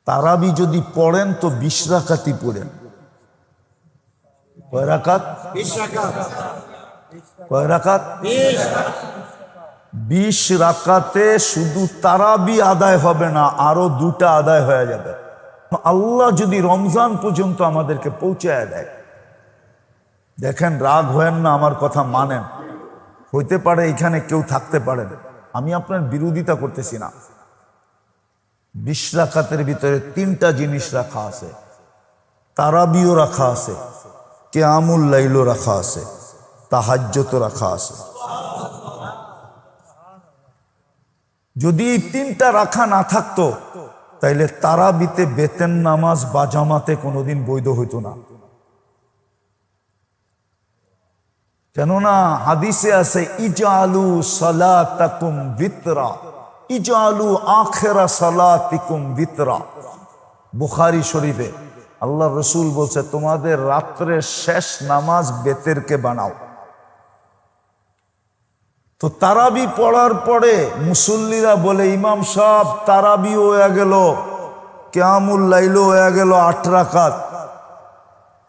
তারাবি যদি পড়েন তো 20 রাকাতই পড়েন। কয় রাকাত? 20 রাকাত। কয় রাকাত? 20 রাকাতে শুধু তারাবি আদায় হবে না, আরো 2টা আদায় হয়ে যাবে। আল্লাহ যদি রমজান পর্যন্ত আমাদেরকে পৌঁছায় দেয়, দেখেন রাগ হয়েন না, আমার কথা মানেন। হইতে পারে এখানে কেউ থাকতে পারেন, আমি আপনার বিরোধিতা করতেছি না। 20 রাকাতের ভিতরে 3টা জিনিস রাখা আছে, তারাবিও রাখা আছে, কিয়ামুল লাইলও রাখা আছে, তাহাজ্জুদও রাখা আছে। যদি এই 3টা রাখা না থাকতো তাইলে তারাবিতে বেতেন নামাজ বা জামাতে কোনোদিন বৈধ হইতো না। কেননা হাদিসে আছে ইজআলু সালাতাকুম বিতরা, ইজআলু আখিরা সালাতিকুম বিতরা। বুখারী শরীফে আল্লাহ রসুল বলছে তোমাদের রাত্রের শেষ নামাজ বেতেরকে বানাও। তো তারাবি পড়ার পরে মুসল্লিরা বলে ইমাম সাহেব তারাবি হয়ে গেল, কিয়ামুল লাইল হয়ে গেল 8 রাকাত,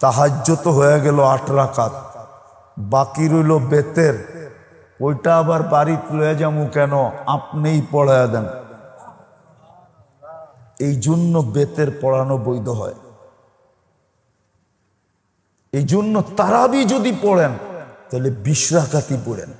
তাহাজ্জুদ হয়ে গেল 8 রাকাত, বাকি রইল বেতের, ওইটা আবার বাড়িতে লয়ে যাবো কেন? আপনিই পড়ায়া দেন। এই জন্য বেতের পড়ানো বৈধ হয়। এই জন্য তারাবি যদি পড়েন তাহলে 20 রাকাতই পড়েন।